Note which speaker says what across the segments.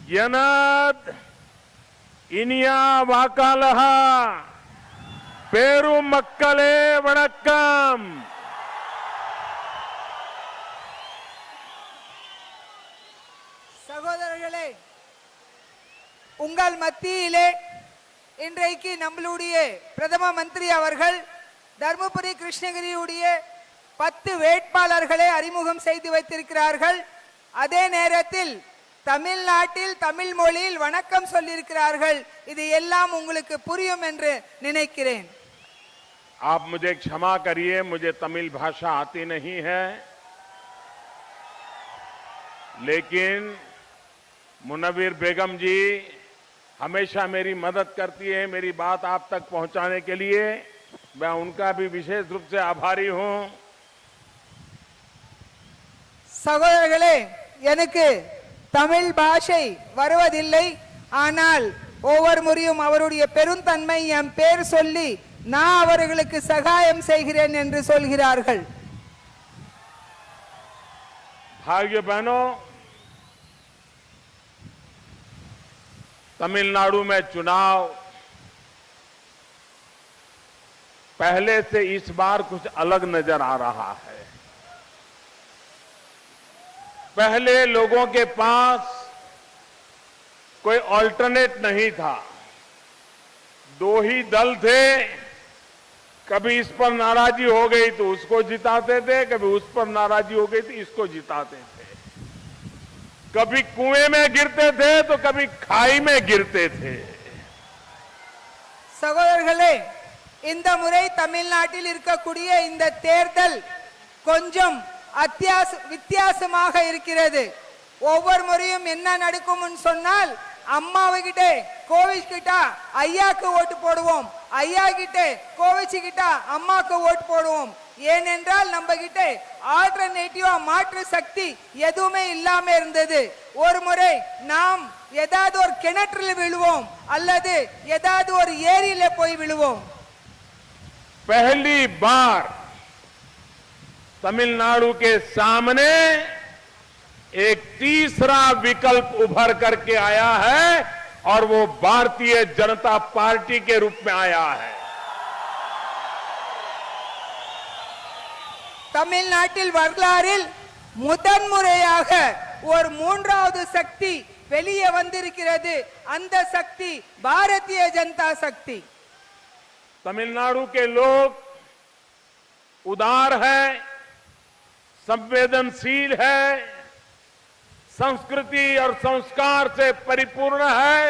Speaker 1: எனத் இனியா வாக்காளஹா பேரும் மக்களே வணக்கம்.
Speaker 2: சகோதரர்களே, உங்கள் மத்தியிலே இன்றைக்கு நம்மளுடைய பிரதம மந்திரி அவர்கள் தர்மபுரி கிருஷ்ணகிரியுடைய 10 வேட்பாளர்களை அறிமுகம் செய்து வைத்திருக்கிறார்கள். அதே நேரத்தில் தமிழ்நாட்டில் தமிழ் மொழியில் வணக்கம் சொல்லியிருக்கிறார்கள். இது எல்லாம் உங்களுக்கு புரியும் என்று நினைக்கிறேன்.
Speaker 1: आप मुझे क्षमा करिए, मुझे तमिल भाषा आती नहीं है, लेकिन मुनव्विर बेगम जी हमेशा मेरी मदद करती है मेरी बात आप तक पहुंचाने के लिए. मैं उनका भी विशेष रूप से आभारी हूं.
Speaker 2: சகோதரர்களே, எனக்கு தமிழ் பாஷை வருவதில்லை. ஆனால் ஒவ்வொரு முறையும் அவருடைய பெருந்தன்மை என் பேர் சொல்லி நான் அவர்களுக்கு சகாயம் செய்கிறேன் என்று சொல்கிறார்கள்.
Speaker 1: भाइयों बहनों, तमिलनाडु में चुनाव पहले से इस बार कुछ अलग नजर आ रहा है. पहले लोगों के पास कोई ऑल्टरनेट नहीं था. 2 ही दल थे. कभी इस पर नाराजी हो गई तो उसको जिताते थे, कभी उस पर नाराजी हो गई तो इसको जिताते थे. कभी कुएं में गिरते थे तो कभी खाई में गिरते थे.
Speaker 2: சகோதரர்களே, இந்த முறை தமிழ்நாட்டில் இருக்கக்கூடிய இந்த தேர்தல் கொஞ்சம் வித்தியாசமாக இருக்கிறது. ஒவ்வொரு முறையும் என்ன நடக்கும்னு சொன்னால், அம்மாவுகிட்ட கோவிச்சுக்கிட்டா ஐயாக்கு ஓட்டு போடுவோம், ஐயா கிட்ட கோவிச்சுக்கிட்டா அம்மாக்கு ஓட்டு போடுவோம். ஏனென்றால் நம்ம கிட்ட ஆல்டர்னேட்டிவா மாற்று சக்தி எதுவுமே இல்லாம இருந்தது. ஒரு முறை நாம் ஏதாவது ஒரு கிணற்றில் விழுவோம் அல்லது ஏதாவது ஒரு ஏரியில போய் விழுவோம்.
Speaker 1: पहली बार तमिलनाडु के सामने एक तीसरा विकल्प उभर करके आया है और वो भारतीय जनता पार्टी के रूप में आया है.
Speaker 2: தமிழ்நாட்டில் வரலாறில் முதன்முறையாக ஒரு மூன்றாவது சக்தி வெளியே வந்திருக்கிறது. அந்த சக்தி பாரதிய ஜனதா சக்தி.
Speaker 1: तमिलनाडु के लोग उदार हैं, संवेदनशील है, संस्कृति और संस्कार से परिपूर्ण है.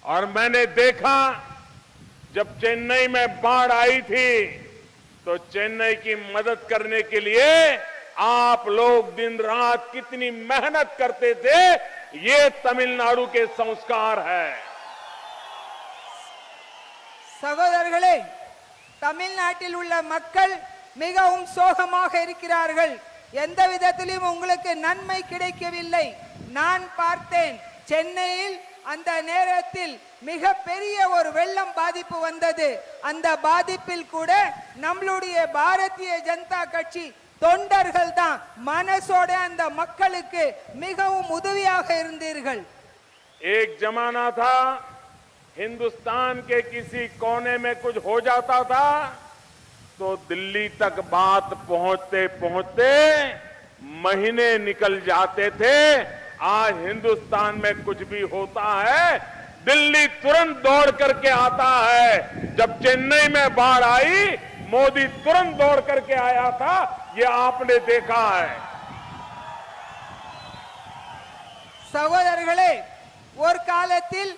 Speaker 1: और मैंने देखा जब चेन्नई में बाढ़ आई थी तो चेन्नई की मदद करने के लिए आप लोग दिन रात कितनी मेहनत करते थे. ये तमिलनाडु के संस्कार है.
Speaker 2: சகோதரர்களே, தமிழ்நாட்டில் உள்ள மக்கள் மிகவும் சோகமாக இருக்கிறார்கள். எந்த விதத்திலும் உங்களுக்கு நன்மை கிடைக்கவில்லை. நான் பார்த்தேன், சென்னையில் அந்த நேரத்தில் மிக பெரிய ஒரு வெள்ளம் பாதிப்பு வந்தது. அந்த பாதிப்பில் கூட நம்மளுடைய பாரதிய ஜனதா கட்சி தொண்டர்கள் தான் மனசோட அந்த மக்களுக்கு மிகவும் உதவியாக இருந்தீர்கள்.
Speaker 1: एक जमाना था हिंदुस्तान के किसी कोने में कुछ हो जाता था तो दिल्ली तक बात पहुंचते पहुंचते महीने निकल जाते थे. आज हिंदुस्तान में कुछ भी होता है दिल्ली तुरंत दौड़ करके आता है. जब चेन्नई में बाढ़ आई मोदी तुरंत दौड़ करके आया था. ये आपने देखा है.
Speaker 2: சகோதரர்களே, ஒரு காலத்தில்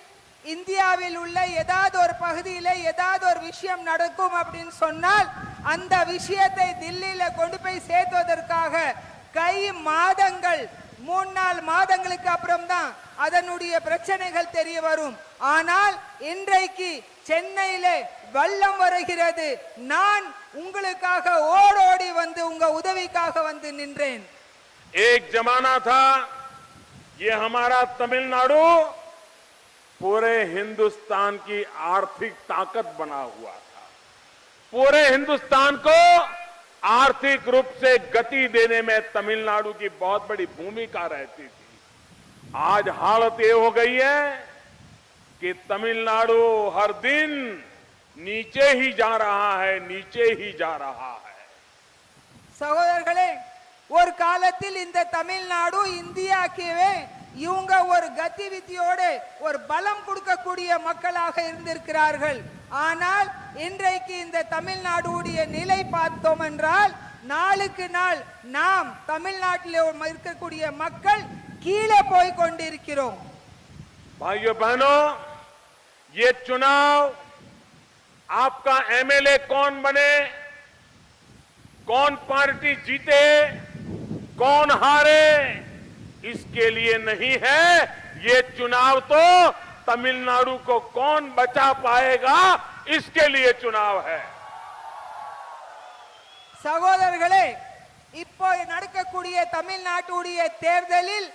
Speaker 2: இந்தியாவில் உள்ள ஏதாவது ஒரு பகுதியில் ஏதாவது ஒரு விஷயம் நடக்கும் அப்படின்னு சொன்னால் அந்த விஷயத்தை தில்லியில கொண்டு போய் சேர்த்துவதற்காக மாதங்கள் 3-4 மாதங்களுக்கு அப்புறம் தான் அதனுடைய பிரச்சனைகள் தெரிய வரும். ஆனால் இன்றைக்கு சென்னையிலே வெள்ளம் வருகிறது. நான் உங்களுக்காக ஓடோடி வந்து உங்க உதவிக்காக வந்து நின்றேன்.
Speaker 1: एक जमाना था ये हमारा तमिलनाडु पूरे हिंदुस्तान की आर्थिक ताकत बना हुआ था. पूरे हिंदुस्तान को आर्थिक रूप से गति देने में तमिलनाडु की बहुत बड़ी भूमिका रहती थी. आज हालत ये हो गई है कि तमिलनाडु हर दिन नीचे ही जा रहा है, नीचे ही जा रहा है।
Speaker 2: சகோதரர்களே, ஒரு காலத்தில் இந்த தமிழ்நாடு இந்தியாக்கவே இவங்க ஒரு கதிவிதியோடு ஒரு பலம் கொடுக்கக்கூடிய மக்களாக இருந்திருக்கிறார்கள். ஆனால் இன்றைக்கு இந்த தமிழ்நாடுடைய நிலை பார்த்தோம் என்றால் நாளுக்கு நாள் நாம் தமிழ்நாட்டில் இருக்கக்கூடிய மக்கள் கீழே போய் கொண்டிருக்கிறோம்.
Speaker 1: भाइयों बहनों, ये चुनाव आपका एमएलए कौन बने, कौन पार्टी जीते, कौन हारे, इसके लिए नहीं है। ये चुनाव तो तमिलनाडु को कौन बचा पाएगा, इसके लिए चुनाव है।
Speaker 2: சகோதரர்களே, இப்போ நடக்கக்கூடிய தமிழ்நாட்டுடைய தேர்தலில்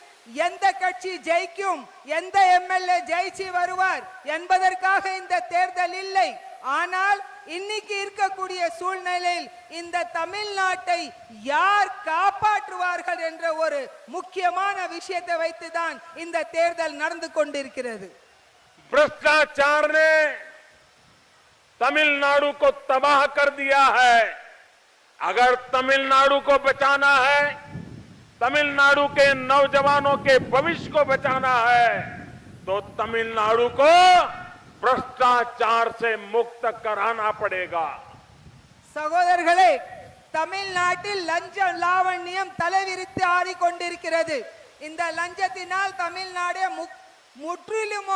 Speaker 2: எந்த கட்சி ஜெயிக்கும், எந்த எம்எல்ஏ ஜெயிச்சு வருவார் என்பதற்காக இந்த தேர்தல் இல்லை. ஆனால் இன்னைக்கு இருக்கக்கூடிய சூழ்நிலையில் இந்த தமிழ்நாட்டை யார் காப்பாற்றுவார்கள் என்ற ஒரு முக்கியமான விஷயத்தை வைத்துதான் இந்த தேர்தல் நடந்து கொண்டிருக்கிறது.
Speaker 1: भ्रष्टाचार ने तमिलनाडु को तबाह कर दिया है। अगर तमिलनाडु को बचाना है, तमिलनाडु के नौजवानों के भविष्य को बचाना है, तो तमिलनाडु को भ्रष्टाचार से मुक्त कराना पड़ेगा।
Speaker 2: சகோதரர்களே, தமிழ்நாட்டில் லஞ்ச லாவண்யம் தலைவிரித்து ஆடிக்கொண்டிருக்கிறது. இந்த லஞ்சத்தினால் தமிழ்நாடே முற்றிலும்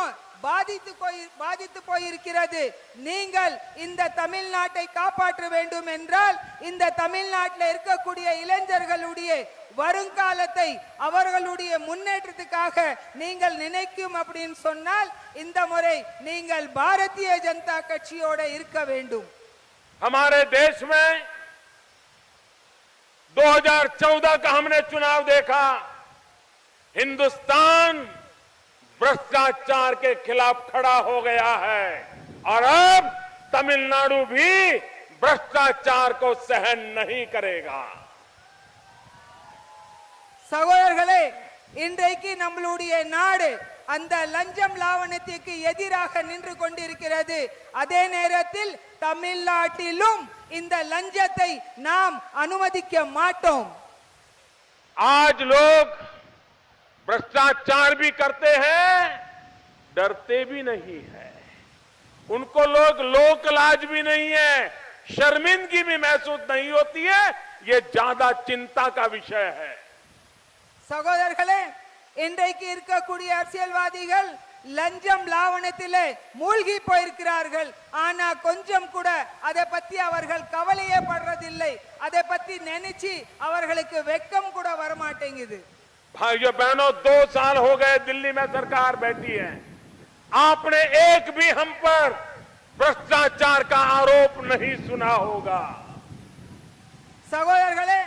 Speaker 2: பாதித்து போயிருக்கிறது. நீங்கள் இந்த தமிழ்நாட்டை காப்பாற்ற வேண்டும் என்றால் இந்த தமிழ்நாட்டில் இருக்கக்கூடிய இளைஞர்களுடைய வருங்காலத்தை அவர்களுடைய முன்னேற்றத்துக்காக நீங்கள் நினைக்கும் அப்படின்னு சொன்னால் இந்த முறை நீங்கள் பாரதிய ஜனதா கட்சியோட இருக்க வேண்டும்.
Speaker 1: हमारे देश में 2014 का हमने चुनाव देखा। हिंदुस्तान भ्रष्टाचार के खिलाफ खड़ा हो गया है और अब तमिलनाडु भी भ्रष्टाचार को सहन नहीं करेगा।
Speaker 2: சகோதரர்களே, இன்றைக்கு நம்மளுடைய நாடு அந்த லஞ்சம் லாவணத்துக்கு எதிராக நின்று கொண்டிருக்கிறது. அதே நேரத்தில் தமிழ்நாட்டிலும் இந்த லஞ்சத்தை நாம் அனுமதிக்க மாட்டோம்.
Speaker 1: आज लोग भ्रष्टाचार भी करते हैं, डरते भी नहीं है। उनको लोक लाज भी नहीं है, शर्मिंदगी भी महसूस नहीं होती है। ये ज्यादा चिंता का विषय है।
Speaker 2: சகோதரர்களே, இன்றைக்கு இருக்கக்கூடிய அரசியல்வாதிகள் லஞ்சம் லாவணத்திலே மூழ்கி போயிருக்கிறார்கள். ஆனா கொஞ்சம் கூட அதை பத்தி அவர்கள் கவலையே படுறதில்லை. அதை பத்தி நினைச்சு அவர்களுக்கு வெக்கம் கூட வரமாட்டேங்குது.
Speaker 1: भाइयों बहनों, 2 साल हो गए दिल्ली में सरकार बैठी है। आपने एक भी हम पर भ्रष्टाचार का आरोप नहीं सुना होगा।
Speaker 2: சகோதரர்களே,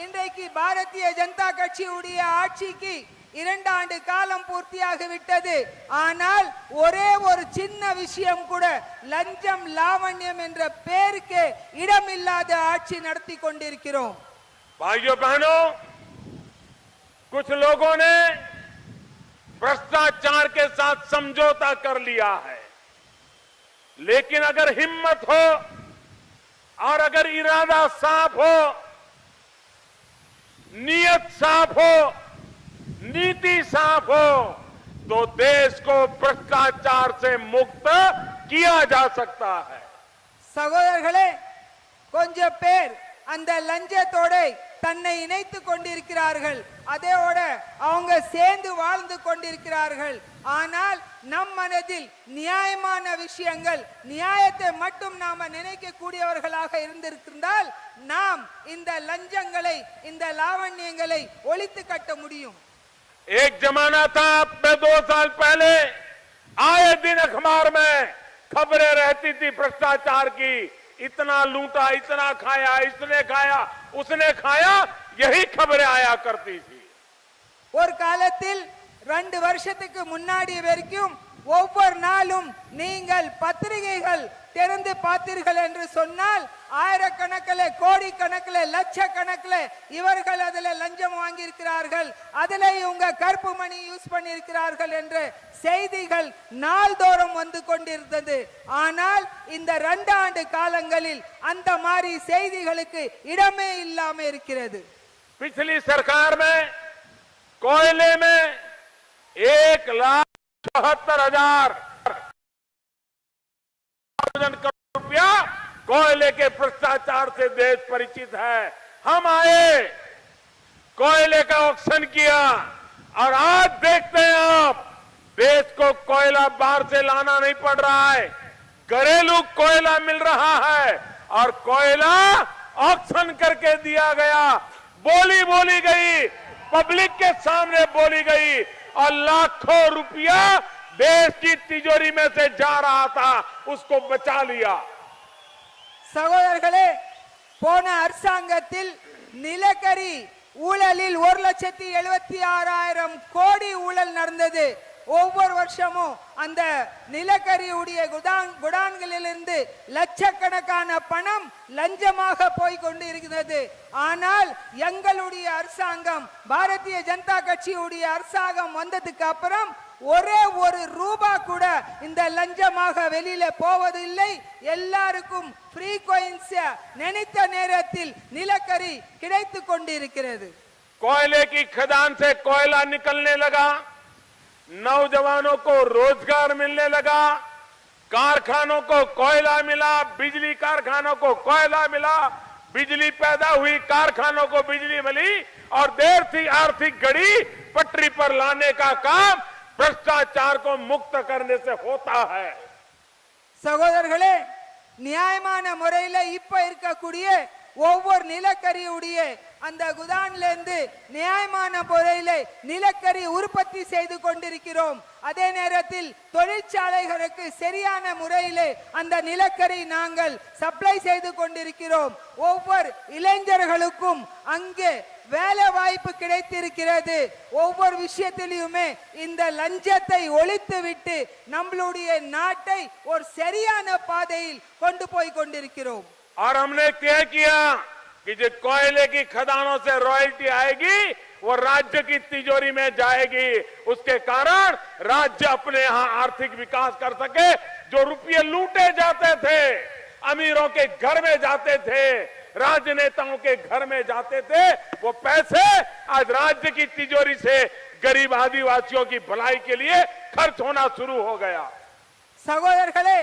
Speaker 2: இன்றைக்கு பாரதிய ஜனதா கட்சியுடைய ஆட்சிக்கு 2 ஆண்டு காலம் பூர்த்தியாகிவிட்டது. ஆனால் ஒரே ஒரு சின்ன விஷயம் கூட லஞ்சம் லாவண்யம் என்ற பெயருக்கு இடமில்லாத ஆட்சி நடத்தி கொண்டிருக்கிறோம்.
Speaker 1: भाइयों बहनों, कुछ लोगों ने भ्रष्टाचार के साथ समझौता कर लिया है, लेकिन अगर हिम्मत हो और अगर इरादा साफ हो, नियत साफ हो, नीति साफ हो, तो देश को भ्रष्टाचार से मुक्त किया जा सकता है।
Speaker 2: சகோதரர்களே, கொஞ்சம் பேர் அந்த லஞ்சத்தோட தன்னை இணைத்து கொண்டிருக்கிறார்கள். அதோட அவங்க சேர்ந்து வாழ்ந்து கொண்டிருக்கிறார்கள். ஆனால் நம் மனதில் நியாயமான விஷயங்கள், நியாயத்தை மட்டும் நாம நினைக்க கூடியவர்களாக இருந்திருந்தால் நாம் இந்த லஞ்சங்களை, இந்த லாவண்யங்களை ஒழித்து கட்ட முடியும்.
Speaker 1: एक जमाना था, अब 2 साल पहले आए दिन अखबार में खबरें रहती थी भ्रष्टाचार की। इतना लूटा, इतना खाया, इसने खाया, उसने खाया, यही खबरें आया करती थी।
Speaker 2: ஒரு காலத்தில் 2 வருஷத்துக்கு முன்னாடி வரைக்கும் ஒவ்வொரு நாளும் நீங்கள் பத்திரிகைகள் திறந்து பார்த்தீர்கள் என்று சொன்னால் ஆயிரக்கணக்கில், கோடிக்கணக்கில், லட்சக்கணக்கில் இவர்கள் அதில் லஞ்சம் வாங்கியிருக்கிறார்கள், அதில் இவங்க கருப்பு மணி யூஸ் பண்ணியிருக்கிறார்கள் என்ற செய்திகள் நாள்தோறும் வந்து கொண்டிருந்தது. ஆனால் இந்த 2 ஆண்டு காலங்களில் அந்த மாதிரி செய்திகளுக்கு இடமே இல்லாம இருக்கிறது.
Speaker 1: पिछली सरकार में कोयले में 1,74,000 करोड़ रुपया कोयले के भ्रष्टाचार से देश परिचित है। हम आए, कोयले का ऑक्शन किया और आज देखते हैं आप, देश को कोयला बाहर से लाना नहीं पड़ रहा है, घरेलू कोयला मिल रहा है और कोयला ऑक्शन करके दिया गया। बोली गई, पब्लिक के सामने बोली गई और लाखों रुपया देश की तिजोरी में से जा रहा था, उसको बचा लिया।
Speaker 2: சகோதரர்களே, போன அரசாங்கத்தில் நிலக்கரி ஊழலில் 1,76,000 கோடி ஊழல் நடந்தது. ஒவ்வொரு வருஷமும் அந்த நிலக்கரி உடைய குடான்களிலிருந்து லட்சக்கணக்கான பணம் லஞ்சமாக போய் கொண்டு இருக்கிறது. ஆனால் எங்களுடைய அரசாங்கம், பாரதிய ஜனதா கட்சியுடைய அரசாங்கம் வந்ததுக்கு அப்புறம் ஒரே ஒரு ரூபா கூட இந்த லஞ்சமாக வெளியில போவதில்லை. எல்லாருக்கும் ஃப்ரீக்வென்சி நினைத்த நேரத்தில் நிலக்கரி கிடைத்து கொண்டிருக்கிறது.
Speaker 1: कोयले की खदान से कोयला निकलने लगा, नौजवानों को रोजगार मिलने लगा, कारखानों को कोयला मिला, बिजली कारखानों को कोयला मिला, बिजली पैदा हुई, कारखानों को बिजली मिली और देर थी आर्थिक घड़ी पटरी पर लाने का काम भ्रष्टाचार को मुक्त करने से होता है.
Speaker 2: சகோதரர்களே, நியாயமான முறையில் இப்ப இருக்கக்கூடிய ஒவ்வொரு நிலக்கரியுடைய அந்த குதான்ல இருந்து நியாயமான முறையில் நிலக்கரி உற்பத்தி செய்து கொண்டிருக்கிறோம். அதே நேரத்தில் தொழிற்சாலைகளுக்கு சரியான முறையில் அந்த நிலக்கரி நாங்கள் சப்ளை செய்து கொண்டிருக்கிறோம். ஒவ்வொரு இளைஞர்களுக்கும் அங்கே வேலை வாய்ப்பு கிடைத்திருக்கிறது. ஒவ்வொரு விஷயத்திலுமே இந்த லஞ்சத்தை ஒழித்துவிட்டு நம்மளுடைய நாட்டை ஒரு சரியான பாதையில் கொண்டு போய் கொண்டிருக்கிறோம்.
Speaker 1: और हमने तय किया कि जो कोयले की खदानों से रॉयल्टी आएगी वो राज्य की तिजोरी में जाएगी, उसके कारण राज्य अपने यहां आर्थिक विकास कर सके। जो रुपये लूटे जाते थे, अमीरों के घर में जाते थे, राजनेताओं के घर में जाते थे, वो पैसे आज राज्य की तिजोरी से गरीब आदिवासियों की भलाई के लिए खर्च होना शुरू हो गया.
Speaker 2: சகோதரர்களே,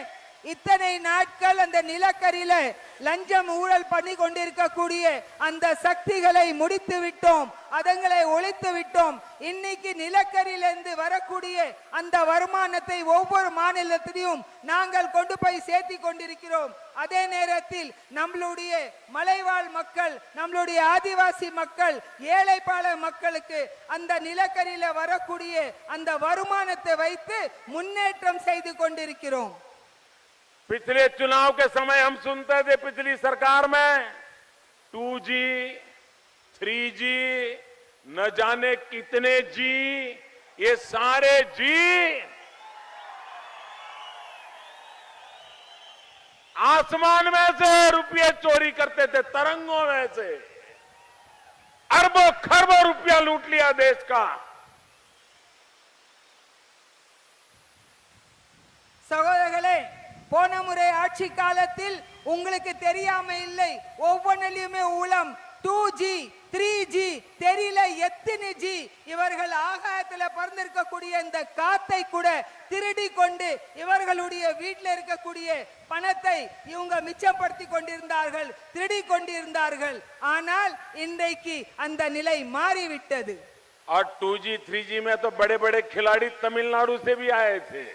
Speaker 2: இத்தனை நாட்கள் அந்த நிலக்கரியில லஞ்சம் ஊழல் பண்ணி கொண்டிருக்கக்கூடிய அந்த சக்திகளை முடித்து விட்டோம், அதங்களை ஒழித்து விட்டோம். இன்னைக்கு நிலக்கரியிலிருந்து வரக்கூடிய அந்த வருமானத்தை ஒவ்வொரு மாநிலத்திலும் நாங்கள் கொண்டு போய் சேர்த்தி கொண்டிருக்கிறோம். அதே நேரத்தில் நம்மளுடைய மலைவாழ் மக்கள், நம்மளுடைய ஆதிவாசி மக்கள், ஏழைப்பாள மக்களுக்கு அந்த நிலக்கரியில வரக்கூடிய அந்த வருமானத்தை வைத்து முன்னேற்றம் செய்து கொண்டிருக்கிறோம்.
Speaker 1: पिछले चुनाव के समय हम सुनते थे पिछली सरकार में 2G, 3G, न जाने कितने जी, ये सारे जी आसमान में से रुपये चोरी करते थे, तरंगों में से अरबों खरबों रुपया लूट लिया देश का.
Speaker 2: சகோதரர்களே, போன முறை ஆட்சி காலத்தில் உங்களுக்கு தெரியாம இல்லை, ஒவ்வொன்றிலுமே ஊழம். 2G, 3G தெரியல எத்தனை ஜி, இவர்கள் ஆகாயத்துல பறந்திருக்கக்கூடிய இந்த காத்தை கூட திருடி கொண்டு இவர்களுடைய வீட்டில் இருக்கக்கூடிய பணத்தை இவங்க மிச்சப்படுத்தி கொண்டிருந்தார்கள், திருடி கொண்டிருந்தார்கள். ஆனால் இன்றைக்கு அந்த நிலை மாறிவிட்டது.
Speaker 1: और 2G, 3G में तो बड़े बड़े खिलाड़ी तमिलनाडु से भी आए थे.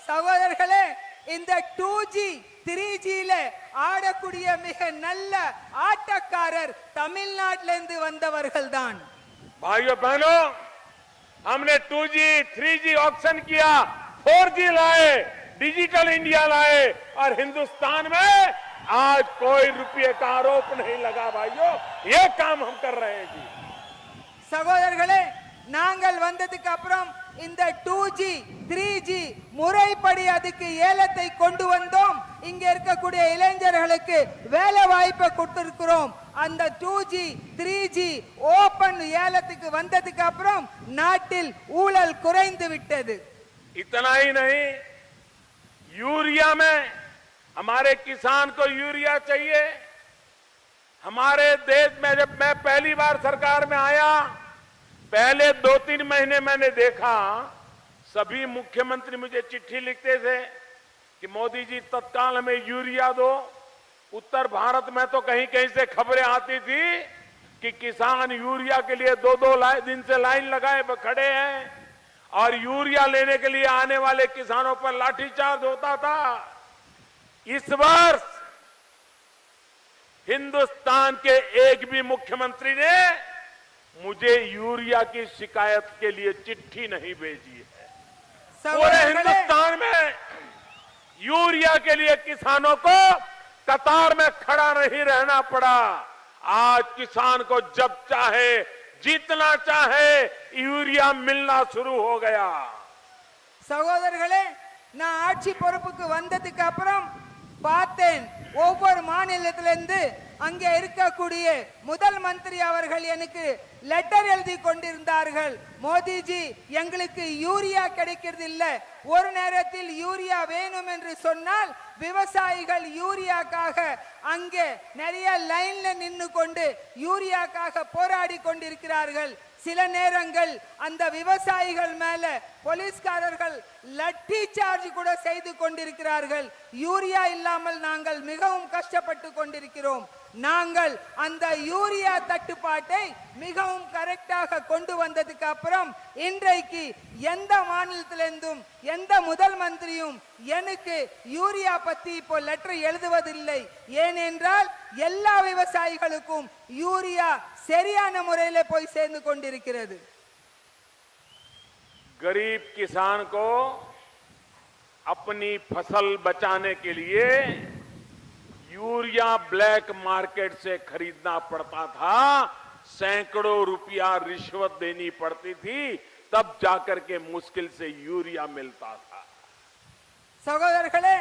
Speaker 2: சகோதரர்களே, இந்த 2G, 3Gல ஆடக்கூடிய மிக நல்ல ஆட்டக்காரர் தமிழ்நாட்டிலிருந்து வந்தவர்கள் தான்.
Speaker 1: भाइयों बहनों, हमने 2G, 3G ऑक्शन किया, 4G लाए, डिजिटल इंडिया लाए और हिंदुस्तान में आज कोई रुपये का आरोप नहीं लगा. भाइयों, ये काम हम कर रहे हैं जी.
Speaker 2: சகோதரர்களே, நாங்கள் வந்ததுக்கு அப்புறம் இந்த 2G 3G முறைப்படி அதுக்கு ஏலத்தை கொண்டு வந்தோம். இங்க இருக்கக்கூடிய இளைஞர்களுக்கு வேலை வாய்ப்பை கொடுத்திருக்கிறோம். அந்த 2G 3G ஓபன் ஏலத்துக்கு வந்ததுக்கு அப்புறம் நாட்டில் ஊழல் குறைந்து விட்டது.
Speaker 1: इतना ही नहीं, यूरिया में हमारे किसान को यूरिया चाहिए। हमारे देश में जब मैं पहली बार सरकार में आया, पहले 2-3 महीने मैंने देखा सभी मुख्यमंत्री मुझे चिट्ठी लिखते थे कि मोदी जी तत्काल हमें यूरिया दो। उत्तर भारत में तो कहीं कहीं से खबरें आती थी कि किसान यूरिया के लिए 2-2 दिन से लाइन लगाए खड़े हैं और यूरिया लेने के लिए आने वाले किसानों पर लाठीचार्ज होता था। इस वर्ष हिंदुस्तान के एक भी मुख्यमंत्री ने मुझे यूरिया की शिकायत के लिए चिट्ठी नहीं भेजी है। पूरे हिंदुस्तान में यूरिया के लिए किसानों को कतार में खड़ा नहीं रहना पड़ा। आज किसान को जब चाहे जीतना चाहे யூரியா मिलना शुरू हो गया।
Speaker 2: சகோதரர்களே, நான் ஆட்சி பொறுப்புக்கு வந்ததுக்கு அப்புறம் பார்த்தேன், ஒவ்வொரு மாநிலத்திலிருந்து அங்கே இருக்கக்கூடிய முதல் மந்திரி அவர்கள் எனக்கு லெட்டர் எழுதி கொண்டிருந்தார்கள். மோடிஜி, எங்களுக்கு யூரியா கிடைக்கிறது இல்ல, ஒரு நேரத்தில் யூரியா வேணும் என்று சொன்னால் விவசாயிகள் யூரியாக்காக அங்கே நிறைய லைன்ல நின்று கொண்டு யூரியாக்காக போராடி கொண்டிருக்கிறார்கள். சில நேரங்கள் அந்த விவசாயிகள் மேல போலீஸ்காரர்கள் லட்டி சார்ஜ் கூட செய்து கொண்டிருக்கிறார்கள். யூரியா இல்லாமல் நாங்கள் மிகவும் கஷ்டப்பட்டு கொண்டிருக்கிறோம். நாங்கள் அந்த யூரியா தட்டுப்பாட்டை மிகவும் கரெக்டாக கொண்டு வந்ததுக்கு அப்புறம் இன்றைக்கு எந்த மாநிலத்திலிருந்தும் எந்த முதல் மந்திரியும் எனக்கு யூரியா பத்தி இப்போ லெட்டர் எழுதுவதில்லை. ஏனென்றால் எல்லா விவசாயிகளுக்கும் யூரியா சரியான முறையில போய் சேர்ந்து கொண்டிருக்கிறது.
Speaker 1: गरीब किसान को अपनी फसल बचाने के लिए यूरिया ब्लैक मार्केट से खरीदना पड़ता था। सैकड़ों रुपया रिश्वत देनी पड़ती थी, तब जाकर के मुश्किल से यूरिया मिलता था।
Speaker 2: சகோதரர்களே,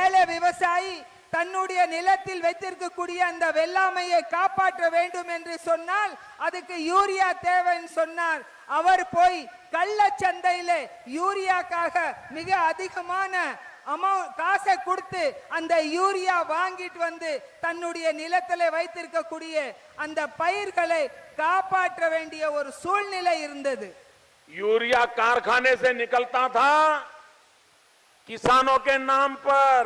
Speaker 2: ஏழை விவசாயி தன்னுடைய நிலத்தில் வைத்திருக்கக்கூடிய அந்த வெள்ளாமையை காப்பாற்ற வேண்டும் என்று சொன்னால் அதுக்கு யூரியா தேவைன்னு சொன்னார். அவர் போய் கள்ளச்சந்தையில யூரியாக்காக மிக அதிகமான காசை கொடுத்து அந்த யூரியா வாங்கிட்டு வந்து தன்னுடைய நிலத்திலே வைத்திருக்கக்கூடிய அந்த பயிர்களை காப்பாற்ற வேண்டிய ஒரு சூழ்நிலை இருந்தது.
Speaker 1: यूरिया कारखाने से निकलता था किसानों के नाम पर,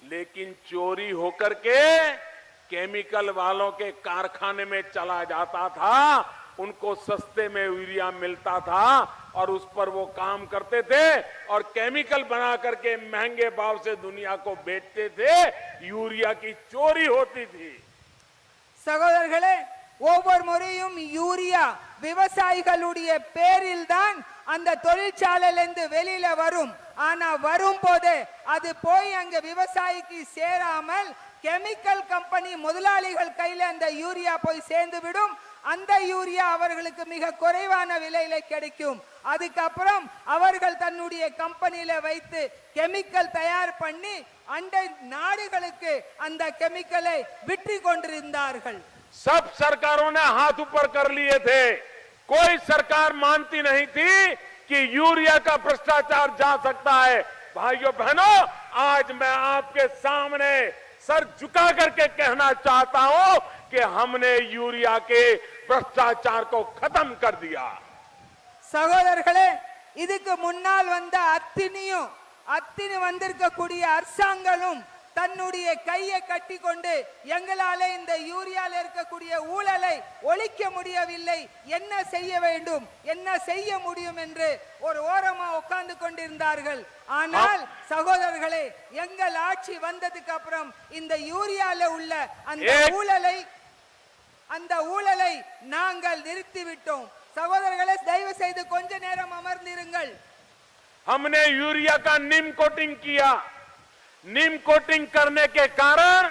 Speaker 1: लेकिन चोरी होकर के केमिकल वालों के कारखाने में चला जाता था। उनको सस्ते में यूरिया मिलता था और उस पर वो काम करते थे और केमिकल बना करके महंगे भाव से दुनिया को बेचते थे। यूरिया की चोरी होती थी।
Speaker 2: சகோதரர்களே, ஒவ்வொரு முறையும் யூரியா விவசாயிகளுடைய பேரில் தான் அந்த தொழிற்சாலையிலிருந்து வெளியில வரும். ஆனா வரும் போது அது போய் அங்க விவசாயிக்கு சேராமல் கெமிக்கல் கம்பெனி முதலாளிகள் கையில அந்த யூரியா போய் சேர்ந்து விடும். அந்த யூரியா அவர்களுக்கு மிக குறைவான விலையில கிடைக்கும். அதுக்கப்புறம் அவர்கள் தன்னுடைய கம்பெனியில வைத்து கெமிக்கல் தயார் பண்ணி அண்டை நாடுகளுக்கு அந்த கெமிக்கலை விற்று கொண்டிருந்தார்கள்.
Speaker 1: सब सरकारों ने हाथ ऊपर कर लिए थे। कोई सरकार मानती नहीं थी कि यूरिया का भ्रष्टाचार जा सकता है। भाइयों बहनों, आज मैं आपके सामने सर झुका करके कहना चाहता हूं कि हमने यूरिया के भ्रष्टाचार को खत्म कर दिया।
Speaker 2: சகோதரர்களே, இதுக்கு முன்னால் வந்த அத்தினி வந்திருக்கக்கூடிய அரசாங்கங்களும் தன்னுடைய கையை கட்டி கொண்டு எங்களாலே இந்த யூரியால இருக்கக்கூடிய ஊழலை ஒழிக்க முடியவில்லை, என்ன செய்ய வேண்டும், என்ன செய்ய முடியும் என்று ஒரு ஓரமா உட்கார்ந்து கொண்டிருந்தார்கள். ஆனால் சகோதரர்களே, எங்கள் ஆட்சி வந்ததுக்கு அப்புறம் இந்த யூரியால உள்ள அந்த ஊழலை நாங்கள் நிறுத்திவிட்டோம். சகோதரர்களே, தயவு செய்து கொஞ்ச நேரம் அமர்ந்திருங்கள்.
Speaker 1: हमने यूरिया का नीम कोटिंग किया। नीम कोटिंग करने के कारण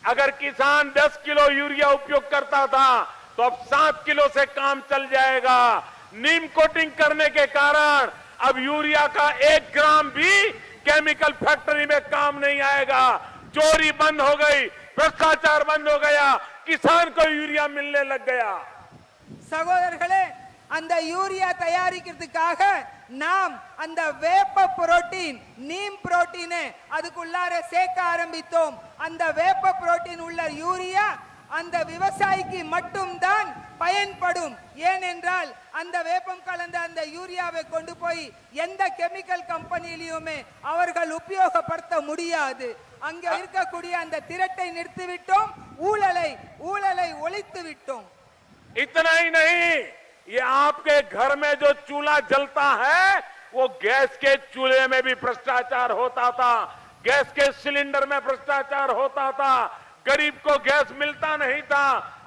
Speaker 1: अगर किसान 10 किलो यूरिया उपयोग करता था तो अब 7 किलो से काम चल जाएगा। नीम कोटिंग करने के कारण अब यूरिया का 1 ग्राम भी केमिकल फैक्ट्री में काम नहीं आएगा। चोरी बंद हो गई, भ्रष्टाचार बंद हो गया, किसान को यूरिया मिलने लग गया।
Speaker 2: சகோதரர்களே, அந்த யூரியா தயாரிக்கிறதுக்காக நாம் அந்த வேப்ப புரோட்டீன் நீம் புரோட்டீனை அதுக்குள்ளார சேர்க்க ஆரம்பித்தோம். அந்த வேப்ப புரோட்டீன் உள்ள யூரியா அந்த விவசாயிக்கு மட்டும்தான் பயன்படும். ஏனென்றால் அந்த வேப்பம் கலந்த அந்த யூரியாவை கொண்டு போய் எந்த கெமிக்கல் கம்பெனியிலுமே அவர்கள் உபயோகப்படுத்த முடியாது. அங்க இருக்கக்கூடிய அந்த திரட்டை நிறுத்திவிட்டோம், ஊழலை ஒழித்து விட்டோம்.
Speaker 1: इतना ही नहीं, ये आपके घर में जो चूल्हा जलता है वो गैस के चूल्हे में भी भ्रष्टाचार होता था, गैस के सिलेंडर में भ्रष्टाचार होता था, गरीब को गैस मिलता नहीं था,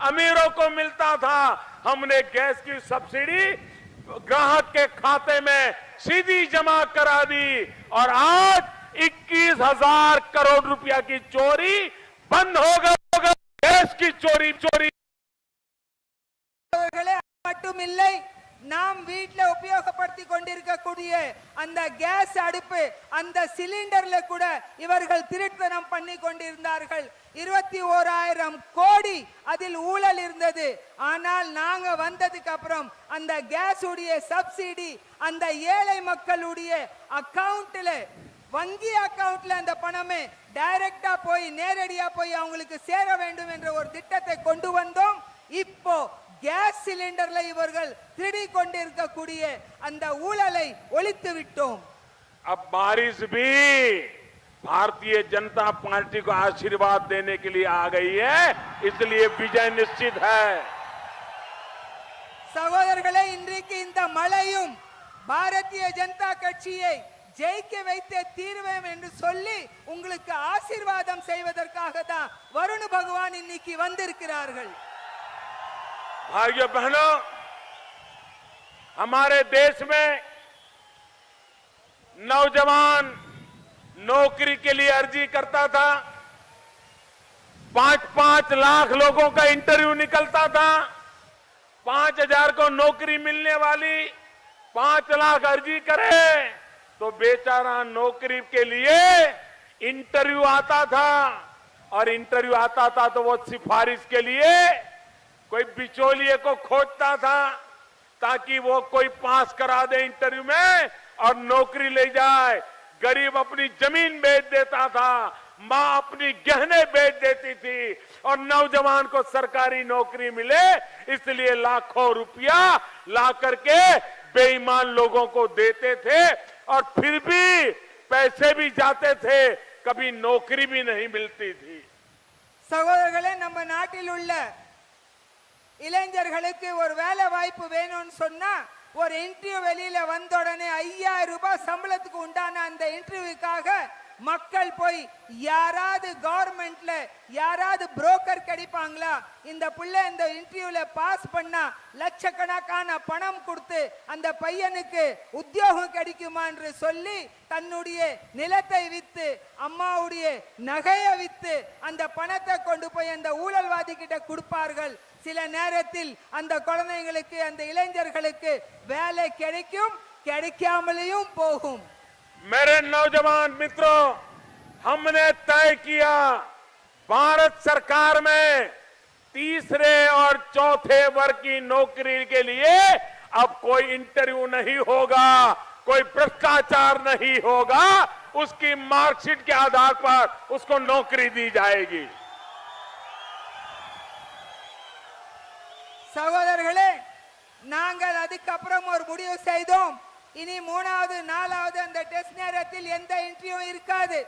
Speaker 1: अमीरों को मिलता था। हमने गैस की सब्सिडी ग्राहक के खाते में सीधी जमा करा दी और आज 21,000 करोड़ रुपया की चोरी बंद हो गई। गैस की चोरी
Speaker 2: மட்டுமில்லை, நாம் வீட்டில் உபயோகப்படுத்திக் கொண்டிருக்கக்கூடிய அந்த கேஸ் அடுப்பு, அந்த சிலிண்டர்ல கூட இவர்கள் திருட்டுத்தனம் பண்ணி கொண்டிருந்தார்கள். 21,000 கோடி அதில் ஊழல் இருந்தது. ஆனால் நாங்க வந்ததுக்கு அப்புறம் அந்த கேஸ் உடைய சப்சிடி அந்த ஏழை மக்களுடைய அக்கவுண்ட்ல, வங்கி அக்கவுண்ட்ல அந்த பணமே டைரக்டா போய் நேரடியா போய் அவங்களுக்கு சேர வேண்டும் என்ற ஒரு திட்டத்தை கொண்டு வந்தோம். இப்போ கேஸ் சிலிண்டர்ல இவர்கள் திருடி கொண்டிருக்கக்கூடிய அந்த ஊழலை ஒழித்து விட்டோம்.
Speaker 1: अब बारिश भी भारतीय जनता पार्टी को आशीर्वाद देने के लिए आ गई है, इसलिए विजय निश्चित है।
Speaker 2: சகோதரர்களே, இன்றைக்கு இந்த மழையும் பாரதிய ஜனதா கட்சியை ஜெயிக்க வைத்தே தீர்வேன் என்று சொல்லி உங்களுக்கு ஆசீர்வாதம் செய்வதற்காக தான் வருண பகவான் இன்னைக்கு வந்திருக்கிறார்கள்.
Speaker 1: भाइयों बहनों, हमारे देश में नौजवान नौकरी के लिए अर्जी करता था, 5-5 लाख लोगों का इंटरव्यू निकलता था, 5,000 को नौकरी मिलने वाली, 5 लाख अर्जी करे तो बेचारा नौकरी के लिए इंटरव्यू आता था और इंटरव्यू आता था तो वो सिफारिश के लिए कोई बिचौलिए को खोजता था ताकि वो कोई पास करा दे इंटरव्यू में और नौकरी ले जाए। गरीब अपनी जमीन बेच देता था, मां अपनी गहने बेच देती थी और नौजवान को सरकारी नौकरी मिले इसलिए लाखों रुपया ला करके बेईमान लोगों को देते थे और फिर भी पैसे भी जाते थे, कभी नौकरी भी नहीं मिलती थी।
Speaker 2: சகோதரர்களே, நம்ம நாட்டில் உள்ள இளைஞர்களுக்கு ஒரு வேலை வாய்ப்பு வேணும்னு சொன்னா ஒரு இன்டர்வியூ வெளியில வந்த உடனே 5,000 ரூபாய் சம்பளத்துக்கு உண்டான அந்த இன்டர்வியூக்காக மக்கள் போய் யாராவது கவர்மெண்ட்ல யாராவது புரோக்கர் கிடைப்பாங்களா, இந்த புள்ள இந்த இன்டர்வியூல பாஸ் பண்ணா லட்சக்கணக்கான பணம் கொடுத்து அந்த பையனுக்கு உத்தியோகம் கிடைக்குமா என்று சொல்லி தன்னுடைய நிலத்தை வித்து அம்மாவுடைய நகையை வித்து அந்த பணத்தை கொண்டு போய் அந்த ஊழல்வாதி கிட்ட கொடுப்பார்கள். சில நேரத்தில் அந்த குழந்தைகளுக்கு அந்த இளைஞர்களுக்கு வேலை கிடைக்கும், கிடைக்காமலேயும் போகும்.
Speaker 1: मेरे नौजवान मित्रों, हमने तय किया भारत सरकार में तीसरे और चौथे वर्ग की नौकरी के लिए अब कोई इंटरव्यू नहीं होगा, कोई भ्रष्टाचार नहीं होगा, उसकी मार्कशीट के आधार पर उसको नौकरी दी जाएगी।
Speaker 2: சகோதரர்களே, நாங்கள் அதுக்கப்புறம் ஒரு முடிவு செய்தோம். இனி 3வது 4வது அந்த டெஸ்ட் நேரத்தில் எந்த இன்டர்வியூ இருக்காது,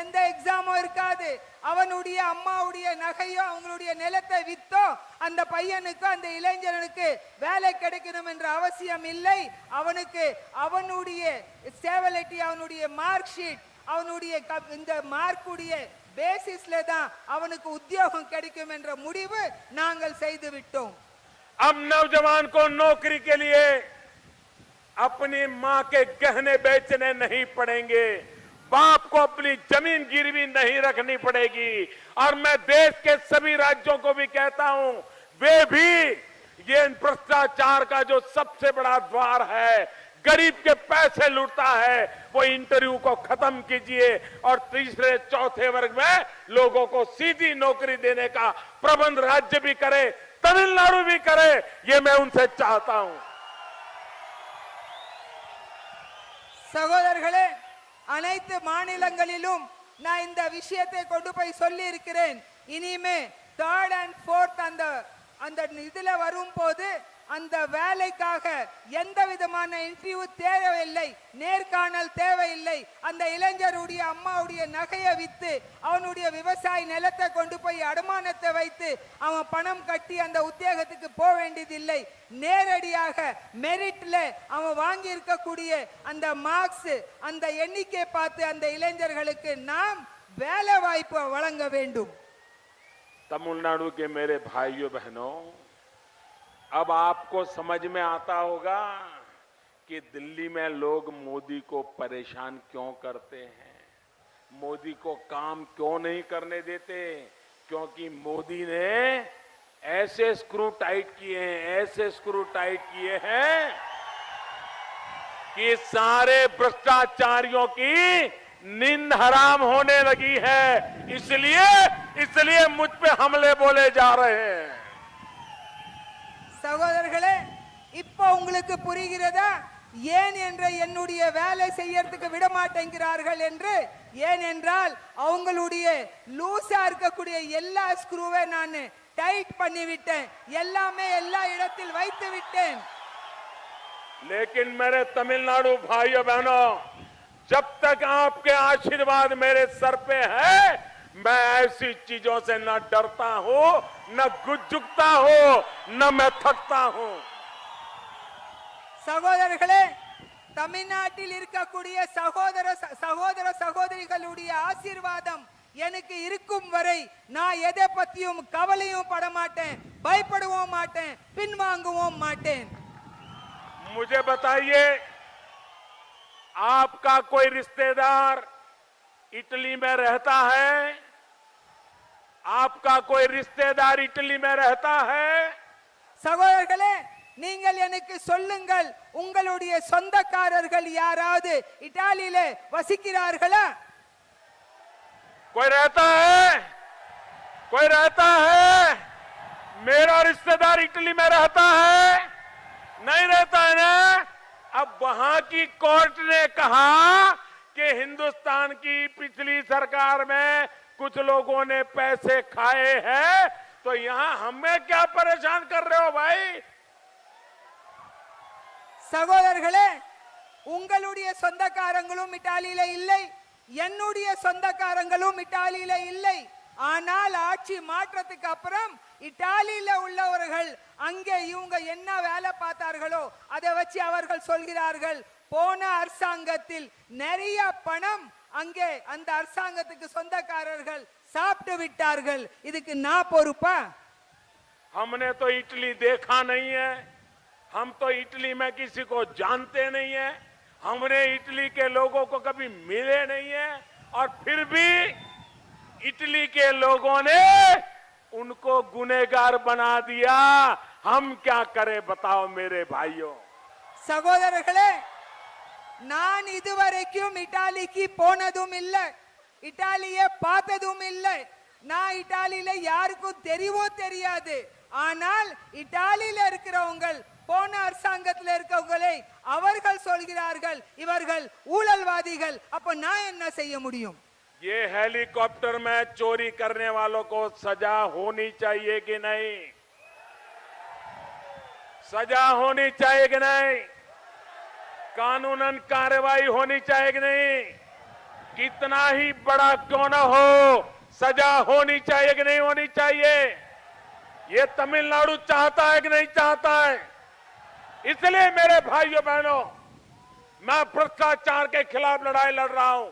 Speaker 2: எந்த எக்ஸாமும் இருக்காது. அவனுடைய அம்மாவுடைய நகையோ அவங்களுடைய நிலத்தை வித்தோ அந்த பையனுக்கு அந்த இளைஞனுக்கு வேலை கிடைக்கணும் என்ற அவசியம் இல்லை. அவனுக்கு அவனுடைய ஸ்டேபிலிட்டி, அவனுடைய மார்க் ஷீட், அவனுடைய இந்த மார்க்குடைய பேசிஸ்ல தான் அவனுக்கு உத்தியோகம் கிடைக்கும் என்ற முடிவு நாங்கள் செய்து விட்டோம்.
Speaker 1: अब नौजवान को नौकरी के लिए अपनी मां के गहने बेचने नहीं पड़ेंगे, बाप को अपनी जमीन गिरवी नहीं रखनी पड़ेगी। और मैं देश के सभी राज्यों को भी कहता हूं, वे भी ये भ्रष्टाचार का जो सबसे बड़ा द्वार है, गरीब के पैसे लूटता है, वो इंटरव्यू को खत्म कीजिए और तीसरे चौथे वर्ग में लोगों को सीधी नौकरी देने का प्रबंध राज्य भी करे, तमिलनाडु भी करे, ये मैं उनसे चाहता हूं।
Speaker 2: சகோதரர்களே, அனைத்து மாநிலங்களிலும் நான் இந்த விஷயத்தை கொண்டு போய் சொல்லி இருக்கிறேன். இனிமே தேர்ட் அண்ட் ஃபோர்த் அந்த இதுல வரும்போது அந்த வேலைக்காக எந்த விதமான இன்டர்வியூ தேவையில்லை, நேர்காணல் தேவையில்லை. அந்த இளைஞருடைய அம்மாவுடைய நகையை வித்து அவனுடைய விவசாய நிலத்தை கொண்டு போய் அடமானத்தை வைத்து அவன் பணம் கட்டி அந்த உத்தியோகத்துக்கு போக வேண்டியதில்லை. நேரடியாக மெரிட்ல அவன் வாங்கி இருக்கக்கூடிய அந்த மார்க்ஸ், அந்த எண்ணிக்கை பார்த்து அந்த இளைஞர்களுக்கு நாம் வேலை வாய்ப்பு வழங்க வேண்டும்.
Speaker 1: तमिलनाडु के मेरे भाइयों बहनों, अब आपको समझ में आता होगा कि दिल्ली में लोग मोदी को परेशान क्यों करते हैं, मोदी को काम क्यों नहीं करने देते। क्योंकि मोदी ने ऐसे स्क्रू टाइट किए हैं, ऐसे स्क्रू टाइट किए हैं कि सारे भ्रष्टाचारियों की नींद हराम होने लगी है। इसलिए मुझ पे हमले बोले जा रहे हैं।
Speaker 2: சகோதரர்களே, இப்போ உங்களுக்கு புரிகிறதா ஏன் என்ற என்னுடைய வேலை செய்யறதுக்கு விட மாட்டேங்கிறார்கள் என்று? ஏனென்றால் அவங்களுடைய லூசா இருக்கக்கூடிய எல்லா ஸ்க்ரூவை நான் டைட் பண்ணி விட்டேன், எல்லாமே எல்லா இடத்தில் வைத்து விட்டேன்.
Speaker 1: लेकिन मेरे तमिलनाडु भाइयों बहनों, जब तक आपके आशीर्वाद मेरे सर पे है, मैं ऐसी चीजों से न डरता हूं, न झुकता हूं, न मैं थकता हूं।
Speaker 2: சகோதரர்களே, தமிழ்நாட்டில் இருக்கக்கூடிய சகோதர சகோதரிகளுடைய ஆசீர்வாதம் எனக்கு இருக்கும் வரை நான் எதை பத்தியும் கவலையும் பட மாட்டேன், பயப்படவும் மாட்டேன், பின்வாங்கவும் மாட்டேன்.
Speaker 1: मुझे बताइए, आपका कोई रिश्तेदार इटली में रहता है? आपका कोई रिश्तेदार इटली में रहता है?
Speaker 2: சகோதரர்களே, நீங்கள் எனக்கு சொல்லுங்கள், உங்களுடைய சொந்தக்காரர்கள் யாராவது இத்தாலியிலே வசிக்கிறார்களா?
Speaker 1: कोई रहता है? कोई रहता है? मेरा रिश्तेदार इटली में रहता है? नहीं रहता है ना? अब वहां की कोर्ट ने कहा कि हिंदुस्तान की पिछली सरकार में कुछ लोगों ने पैसे खाए हैं, तो यहां हमें क्या परेशान कर रहे हो भाई?
Speaker 2: சகோதரர்களே, உங்களுடைய சொந்தக்காரங்களும் இத்தாலியில இல்லை, என்னுடைய சொந்தக்காரங்களும் இத்தாலியில இல்லை. ஆனால் ஆட்சி மாற்றத்துக்கு அப்புறம் இத்தாலியில உள்ளவர்கள் அங்கே இவங்க என்ன வேலை பார்த்தார்களோ அதை வச்சு அவர்கள் சொல்கிறார்கள், போன அரசாங்கத்தில் நிறைய பணம் அங்கே அந்த அரசாங்கத்துக்கு சொந்தக்காரர்கள் சாப்பிட்டு விட்டார்கள், இதுக்கு நான் பொறுப்பா?
Speaker 1: हमने तो इटली देखा नहीं है, हम तो इटली में किसी को जानते नहीं है, हमने इटली के लोगों को कभी मिले नहीं है, और फिर भी इटली के लोगों ने उनको गुनहगार बना दिया। हम क्या करें बताओ मेरे भाइयों?
Speaker 2: சகோதரர்களே, நான் இதுவரைக்கும் இத்தாலிக்கு போனதும் இல்லை, இத்தாலியை பார்த்ததும் இல்லை, நான் இத்தாலியில யாருக்கும் தெரியவும் தெரியாது. ஆனால் இத்தாலியில இருக்கிறவங்க போன அரசாங்கத்தில் இருக்கவங்களை அவர்கள் சொல்கிறார்கள் இவர்கள் ஊழல்வாதிகள். அப்ப நான் என்ன செய்ய முடியும்?
Speaker 1: ये हेलीकॉप्टर में चोरी करने वालों को सजा होनी चाहिए कि नहीं? सजा होनी चाहिए कि नहीं? कानूनन कार्रवाई होनी चाहिए कि नहीं? कितना ही बड़ा क्यों न हो, सजा होनी चाहिए कि नहीं होनी चाहिए? ये तमिलनाडु चाहता है कि नहीं चाहता है? इसलिए मेरे भाइयों बहनों, मैं भ्रष्टाचार के खिलाफ लड़ाई लड़ रहा हूं,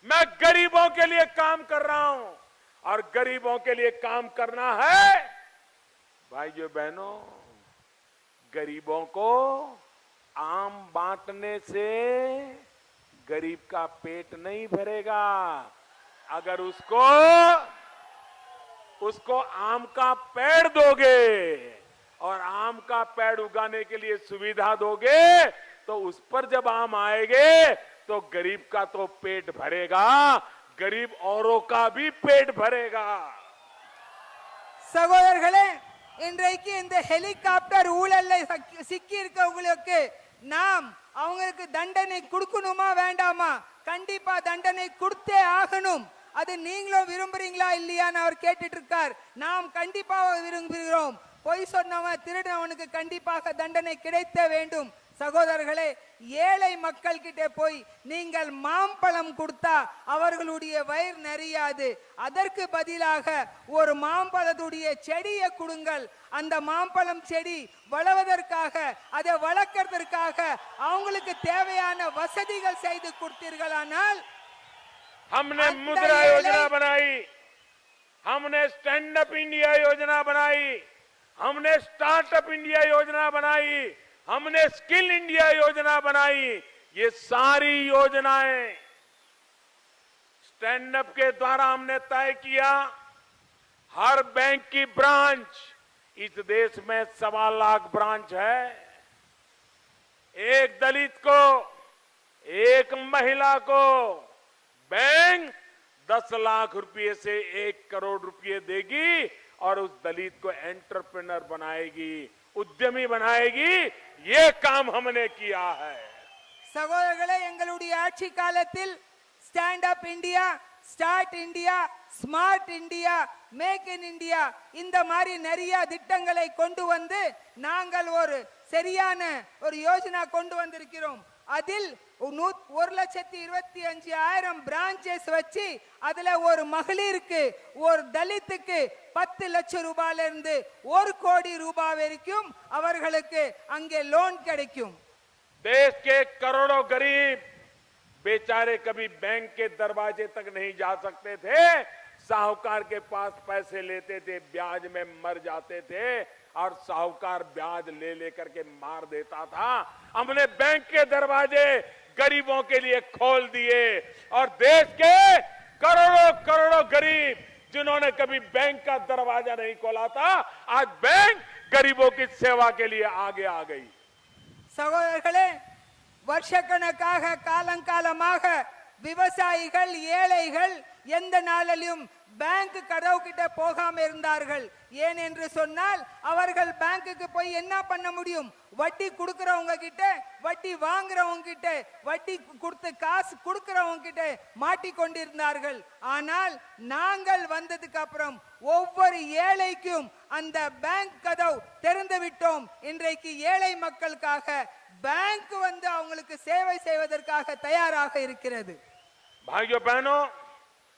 Speaker 1: मैं गरीबों के लिए काम कर रहा हूं, और गरीबों के लिए काम करना है भाइयों बहनों, गरीबं को आम बांटने से गरीब का पेट नहीं भरेगा। अगर उसको आम का पेड़ दोगे और आम का पेड़ उगाने के लिए सुविधा दोगे तो उस पर जब आम आएंगे तो गरीब का तो पेट भरेगा, गरीब औरों का भी पेट भरेगा.
Speaker 2: சகோதரர்களே, இன்றைக்கு இந்த ஹெலிகாப்டர் ஊழல்ல சிக்கி இருக்கவங்களுக்கு நாம் அவங்களுக்கு தண்டனை கொடுக்கணுமா வேண்டாமா? கண்டிப்பா தண்டனை கொடுத்தே ஆகணும். அது நீங்களும் விரும்புறீங்களா இல்லையான்னு அவர் கேட்டுட்டு இருக்கார். நாம் கண்டிப்பாக விரும்புகிறோம். பொய் சொன்னவன் திருடவனுக்கு கண்டிப்பாக தண்டனை கிடைத்த வேண்டும். சகோதரர்களே, ஏழை மக்கள் கிட்ட போய் நீங்கள் மாம்பழம் கொடுத்தா அவர்களுடைய வயிறு நிறையாது. அதற்கு பதிலாக ஒரு மாம்பழத்துடைய செடியை கொடுங்கள். அந்த மாம்பழம் செடி வளர்வதற்காக, அதை வளர்க்கறதற்காக அவங்களுக்கு தேவையான வசதிகள் செய்து கொடுத்தீர்களானால்.
Speaker 1: हमने मुद्रा योजना बनाई, हमने स्टैंड अप इंडिया योजना बनाई, हमने स्टार्टअप इंडिया योजना बनाई, हमने स्किल इंडिया योजना बनाई. ये सारी योजनाएं स्टैंड अप के द्वारा हमने तय किया. हर बैंक की ब्रांच, इस देश में 1.25 लाख ब्रांच है. एक दलित को, एक महिला को बैंक 10 लाख रुपए से 1 करोड़ रुपए देगी और उस दलित को एंटरप्रेन्योर बनाएगी, उद्यमी बनाएगी. ये काम हमने किया है.
Speaker 2: சகோதரர்களே, எங்களுடைய ஆட்சி காலத்தில் stand up India, start India, smart India, make in India இந்த மாதிரி நிறைய திட்டங்களை கொண்டு வந்து நாங்கள் ஒரு சரியான ஒரு யோஜனா கொண்டு வந்திருக்கிறோம். அதில் 1,25,000 பிரான்ச்சஸ் வச்சு அதுல ஒரு மகளிருக்கு, ஒரு தலித்துக்கு 10 லட்சம் ரூபாயில இருந்து 1 கோடி ரூபாய் வரைக்கும் அவர்களுக்கு அங்கே லோன் கிடைக்கும்.
Speaker 1: देश के करोड़ों गरीब बेचारे कभी बैंक के दरवाजे तक नहीं जा सकते थे. साहूकार के पास पैसे लेते थे, ब्याज में मर जाते थे और साहूकार ब्याज ले लेकर के मार देता था. हमने बैंक के दरवाजे गरीबों के लिए खोल दिए और देश के करोड़ों करोड़ों गरीब जिन्होंने कभी बैंक का दरवाजा नहीं खोला था, आज बैंक गरीबों की सेवा के लिए आगे आ गई.
Speaker 2: சகோதரர்களே, வருஷக்கணக்காக காலங்காலமாக விவசாயிகள், ஏழைகள் எந்த நாளிலும் பேங்க் கதவு கிட்ட போகாம இருந்தார்கள். ஏன் என்று சொன்னால் அவர்கள் பேங்குக்கு போய் என்ன பண்ண முடியும்? வட்டி கொடுக்கறவங்க கிட்ட, வட்டி வாங்குறவங்க கிட்ட, வட்டி கொடுத்து காசு கொடுக்கறவங்க கிட்ட மாட்டிக்கொண்டிருந்தார்கள். ஆனால் நாங்கள் வந்ததுக்கு அப்புறம் ஒவ்வொரு ஏழைக்கும் அந்த பேங்க் கதவு திறந்து விட்டோம். இன்றைக்கு ஏழை மக்களுக்காக பேங்க் வந்து அவங்களுக்கு சேவை செய்வதற்காக தயாராக இருக்கிறது.
Speaker 1: भाइयों बहनों,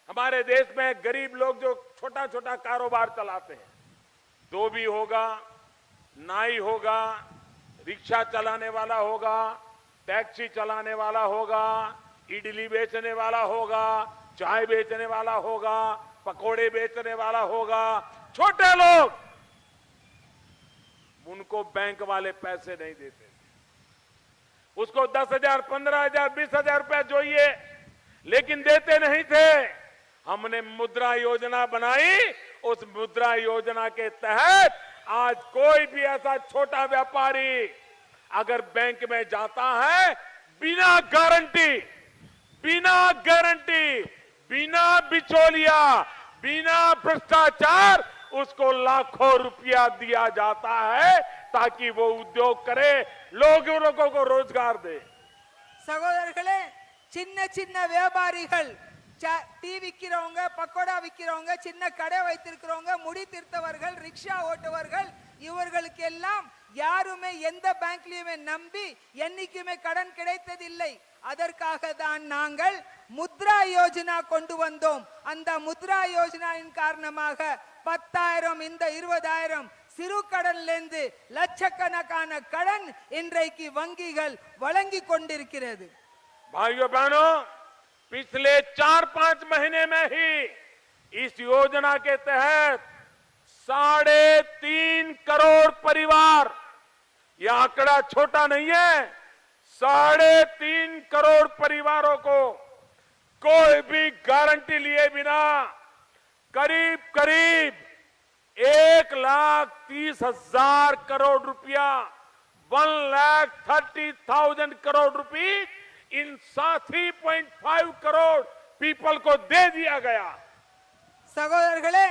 Speaker 1: हमारे देश में गरीब लोग जो छोटा छोटा कारोबार चलाते हैं, धोबी होगा, नाई होगा, रिक्शा चलाने वाला होगा, टैक्सी चलाने वाला होगा, इडली बेचने वाला होगा, चाय बेचने वाला होगा, पकोड़े बेचने वाला होगा, छोटे लोग, उनको बैंक वाले पैसे नहीं देते. उसको 10,000, 15,000, 20,000 रुपया चाहिए, लेकिन देते नहीं थे. हमने मुद्रा योजना बनाई. उस मुद्रा योजना के तहत आज कोई भी ऐसा छोटा व्यापारी अगर बैंक में जाता है, बिना गारंटी, बिना बिचौलिया, बिना भ्रष्टाचार उसको लाखों रुपया दिया जाता है ताकि वो उद्योग करे, लोगों को रोजगार दे.
Speaker 2: சகோதரர்களே, சின்ன சின்ன வியாபாரிகள், டீ விக்கிறவங்க, பக்கோடா விக்கிறவங்க, சின்ன கடை வைத்திருக்கிறவங்க, முடி திருத்தவர்கள், ரிக்ஷா ஓட்டுவர்கள், இவர்களுக்கு எல்லாம் யாருமே எந்த பேங்க்லயுமே நம்பி என்னைக்குமே கடன் கிடைத்ததில்லை. அதற்காக தான் நாங்கள் முத்ரா யோஜனா கொண்டு வந்தோம். அந்த முத்ரா யோஜனாவின் காரணமாக 10,000 இந்த 20,000 சிறு கடனிலிருந்து லட்சக்கணக்கான கடன் இன்றைக்கு வங்கிகள் வழங்கி கொண்டிருக்கிறது.
Speaker 1: भाइयों बहनों, पिछले 4-5 महीने में ही इस योजना के तहत 3.5 करोड़ परिवार, यह आंकड़ा छोटा नहीं है, 3.5 करोड़ परिवारों को कोई भी गारंटी लिए बिना करीब करीब 1,30,000 करोड़ रुपया 1,30,000 crore rupees in 3.5 crore people को दे दिया गया.
Speaker 2: சகோதரர்களே,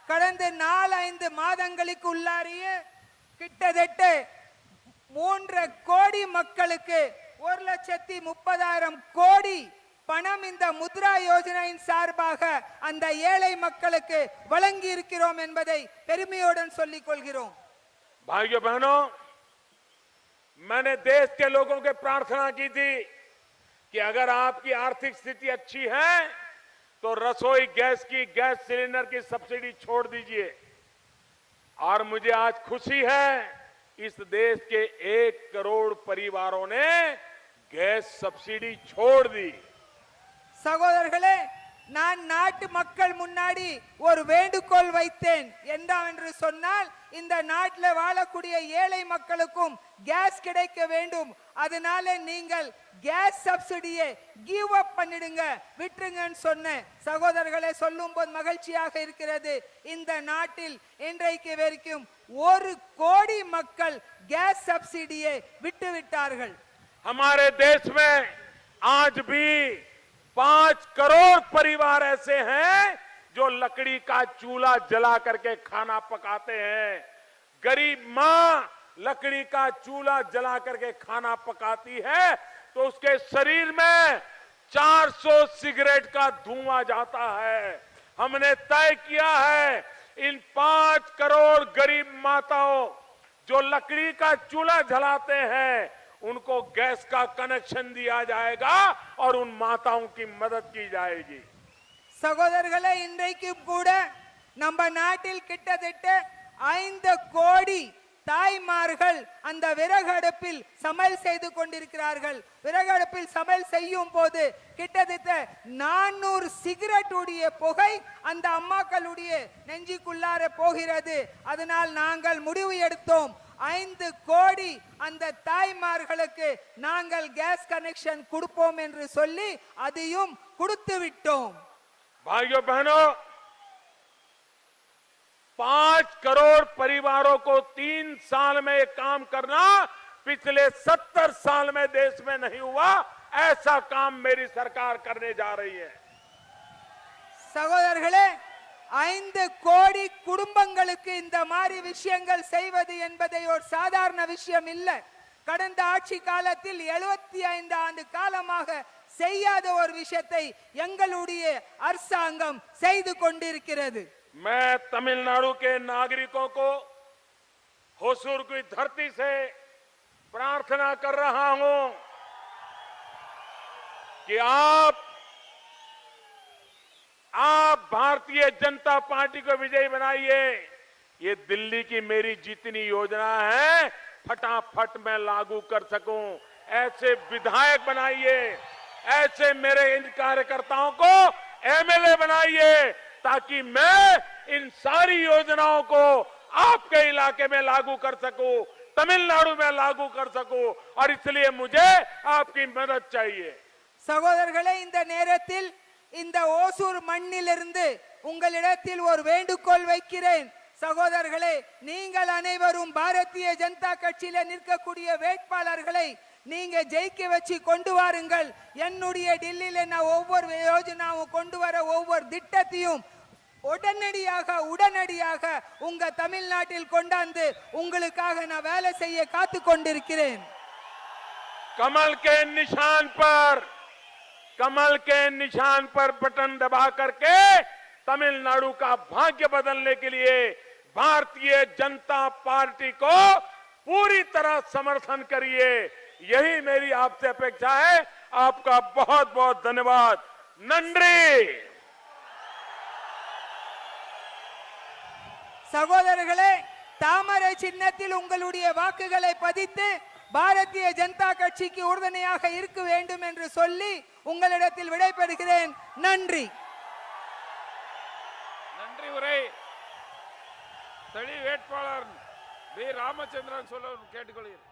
Speaker 2: கடந்த 4-5 மாதங்களுக்கு உள்ளாரியே கிட்டத்தட்ட 3 கோடி மக்களுக்கு 1,30,000 கோடி பணம் இந்த முத்ரா யோஜனையின் சார்பாக அந்த ஏழை மக்களுக்கு வழங்கி இருக்கிறோம் என்பதை பெருமையுடன் சொல்லிக் கொள்கிறோம்.
Speaker 1: भाइयों बहनों, मैंने देश के लोगों के प्रार्थना की थी कि अगर आपकी आर्थिक स्थिति अच्छी है तो रसोई गैस की गैस सिलेंडर की सब्सिडी छोड़ दीजिए. और मुझे आज खुशी है, इस देश के 1 करोड़ परिवारों ने गैस सब्सिडी छोड़ दी.
Speaker 2: சகோதரர்களே, நான் நாட்டு மக்கள் முன்னாடி ஒரு வேண்டுகோள் வைத்தேன். என்னவென்று சொன்னால், இந்த நாட்டில் வாழக்கூடிய ஏழை மக்களுக்கும் கேஸ் கிடைக்க வேண்டும். அதனால நீங்கள் கேஸ் சப்சிடியை கிவ் அப் பண்ணிடுங்க, விட்டுருங்கன்னு சொன்னேன். சகோதரர்களை சொல்லும் போது மகிழ்ச்சியாக இருக்கிறது. இந்த நாட்டில் இன்றைக்கு வரைக்கும் 1 கோடி மக்கள் கேஸ் சப்சிடியை விட்டு விட்டார்கள்.
Speaker 1: हमारे देश में आज भी 5 करोड़ परिवार ऐसे हैं जो लकड़ी का चूल्हा जला करके खाना पकाते हैं. गरीब मां लकड़ी का चूल्हा जला करके खाना पकाती है तो उसके शरीर में 400 सिगरेट का धुआं जाता है. हमने तय किया है इन 5 करोड़ गरीब माताओं जो लकड़ी का चूल्हा जलाते हैं उनको गैस का कनेक्शन दिया जाएगा और उन माताओं की मदद की जाएगी.
Speaker 2: சகோதரர்களே, இன்றைக்கும் கூட நம்ம நாட்டில் கிட்டத்தட்ட 5 கோடி தாய்மார்கள் அந்த விறகு அடுப்பில் சமையல் செய்து கொண்டிருக்கிறார்கள். விறகு அடுப்பில் சமையல் செய்யும் போது கிட்டத்தட்ட 400 சிகரெட் உடைய புகை அந்த அம்மாக்களுடைய நெஞ்சுக்குள்ளார போகிறது. அதனால் நாங்கள் முடிவு எடுத்தோம், 5 கோடி அந்த தாய்மார்களுக்கு நாங்கள் கேஸ் கனெக்ஷன் கொடுப்போம் என்று சொல்லி அதையும் கொடுத்து விட்டோம்.
Speaker 1: भाइयों बहनों, 5 करोड़ परिवारों को 3 साल में ये काम करना पिछले 70 साल में देश में नहीं हुआ. ऐसा काम मेरी सरकार करने जा रही है.
Speaker 2: சகோதரர்களே, 5 கோடி குடும்பங்களுக்கு இந்த மாதிரி விஷயங்கள் செய்வது என்பதை ஒரு சாதாரண விஷயம் இல்ல. கடந்த ஆட்சி காலத்தில் 75 ஆண்டு காலமாக செய்யாத ஒரு விஷயத்தை எங்களுடைய அரசாங்கம் செய்து கொண்டிருக்கிறது.
Speaker 1: मैं तमिलनाडु के नागरिकों को होसूर की धरती से प्रार्थना कर रहा हूं कि आप भारतीय जनता पार्टी को विजयी बनाइए. ये दिल्ली की मेरी जितनी योजना है फटाफट मैं लागू कर सकूं. ऐसे विधायक बनाइए, ऐसे मेरे इन कार्यकर्ताओं को एमएलए बनाइए ताकि मैं इन सारी योजनाओं को आपके इलाके में लागू कर सकूं, तमिलनाडु में लागू कर सकूं. और इसलिए मुझे आपकी मदद चाहिए.
Speaker 2: சகோதரர்களே, இந்த நேரத்தில் இந்த ஓசூர் மண்ணிலிருந்து உங்களிடத்தில் ஒரு வேண்டுகோள் வைக்கிறேன். சகோதரர்களே, நீங்கள் அனைவரும் பாரதிய ஜனதா கட்சியில நிற்கக்கூடிய வேட்பாளர்களை நீங்க ஜெயிக்க வச்சு கொண்டு வாருங்கள். என்னுடைய டெல்லியில நான் ஒவ்வொரு யோஜனாவும் கொண்டு வர ஒவ்வொரு திட்டத்தையும் உடனடியாக உங்க தமிழ்நாட்டில் கொண்டாந்து உங்களுக்காக நான் வேலை செய்ய காத்து கொண்டிருக்கிறேன்.
Speaker 1: कमल के निशान पर बटन दबा करके तमिलनाडु का भाग्य बदलने के लिए भारतीय जनता पार्टी को पूरी तरह समर्थन करिए. यही मेरी आपसे अपेक्षा है. आपका बहुत बहुत धन्यवाद. नंद्री.
Speaker 2: சகோதரர்களே, தாமரை சின்னத்தில் உங்களுடைய வாக்குகளை பதித்து பாரதிய ஜனதா கட்சிக்கு உறுதுணையாக இருக்க வேண்டும் என்று சொல்லி உங்களிடத்தில் விடைபெறுகிறேன். நன்றி.
Speaker 3: நன்றி. உரை தனி வேட்பாளர் பி. ராமச்சந்திரன் சொல்ல கேட்டுக்கொள்கிறேன்.